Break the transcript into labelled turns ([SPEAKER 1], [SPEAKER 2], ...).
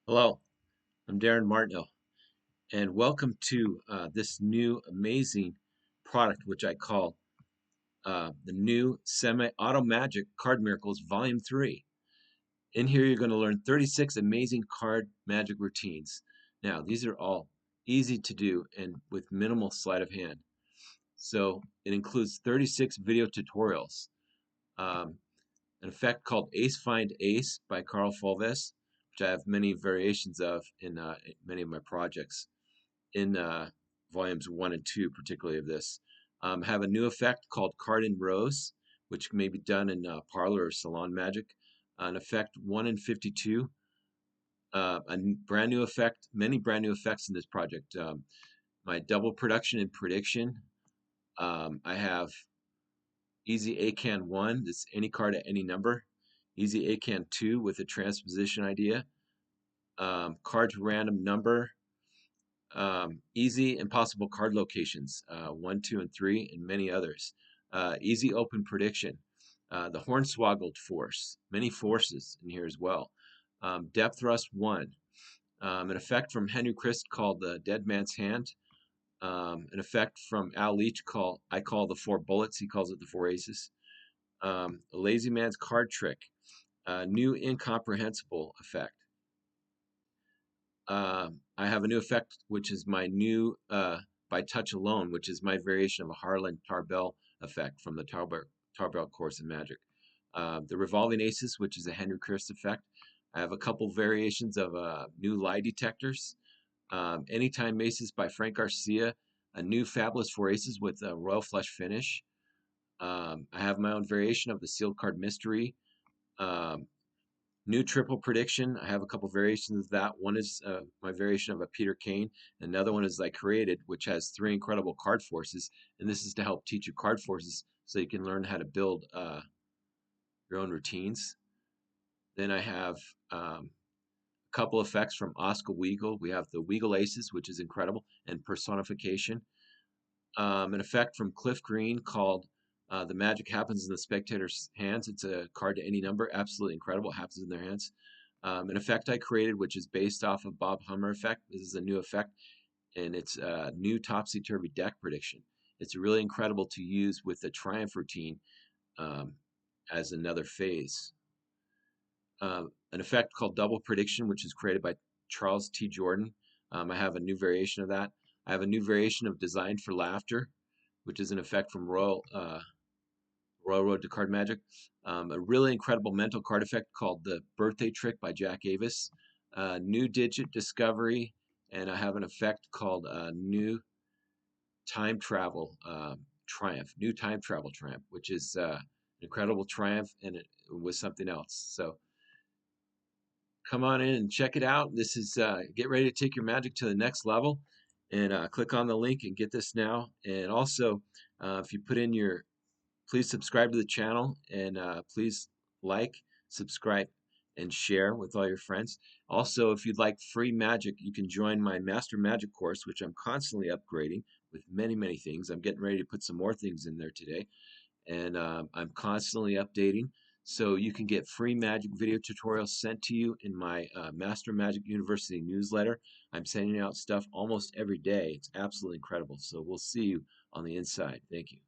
[SPEAKER 1] Hello, I'm Darren Martineau, and welcome to this new amazing product, which I call the new Semi-Auto Magic Card Miracles Volume 3. In here, you're going to learn 36 amazing card magic routines. Now, these are all easy to do and with minimal sleight of hand. So, it includes 36 video tutorials. Um, an effect called Ace Find Ace by Carl Fulves, which I have many variations of in many of my projects. In volumes 1 and 2, particularly of this. Have a new effect called Card in Rows, which may be done in Parlor or Salon Magic. An effect 1 in 52. A brand new effect, many brand new effects in this project. My double production and prediction. I have Easy ACAN 1, that's any card at any number. Easy ACAN 2 with a transposition idea. Card to random number. Easy impossible card locations, 1, 2, and 3, and many others. Easy open prediction. The Hornswoggled force, many forces in here as well. Depth thrust 1. An effect from Henry Christ called the Dead Man's Hand. An effect from Al Leach I call the Four Bullets. He calls it the Four Aces. A Lazy Man's Card Trick. New incomprehensible effect. I have a new effect, which is my new by touch alone, which is my variation of a Harlan Tarbell effect from the Tarbell course in Magic. The revolving aces, which is a Henry Christ effect. I have a couple variations of new lie detectors. Anytime Aces by Frank Garcia, a new Fabulous Four Aces with a Royal Flush finish. I have my own variation of the Sealed Card Mystery. Um, New triple prediction. I have a couple variations of that. One is my variation of a Peter Kane. Another one is I created, which has 3 incredible card forces. And this is to help teach you card forces so you can learn how to build your own routines. Then I have a couple effects from Oscar Weagle. We have the Weagle Aces, which is incredible, and Personification. An effect from Cliff Green called The Magic Happens in the Spectator's Hands. It's a card to any number. Absolutely incredible. It happens in their hands. An effect I created, which is based off of Bob Hummer effect. This is a new effect, and it's a new topsy-turvy deck prediction. It's really incredible to use with the Triumph routine um, as another phase. An effect called Double Prediction, which is created by Charles T. Jordan. I have a new variation of that. I have a new variation of Designed for Laughter, which is an effect from Royal Road to Card Magic. A really incredible mental card effect called the Birthday Trick by Jack Avis. New Digit Discovery, and I have an effect called New Time Travel Triumph. New Time Travel Triumph, which is an incredible triumph, and it was something else. So come on in and check it out. This is get ready to take your magic to the next level, and click on the link and get this now. And also, if you put in your please subscribe to the channel, and please like, subscribe, and share with all your friends. Also, if you'd like free magic, you can join my Master Magic course, which I'm constantly upgrading with many, many things. I'm getting ready to put some more things in there today, and I'm constantly updating. So you can get free magic video tutorials sent to you in my Master Magic University newsletter. I'm sending out stuff almost every day. It's absolutely incredible. So we'll see you on the inside. Thank you.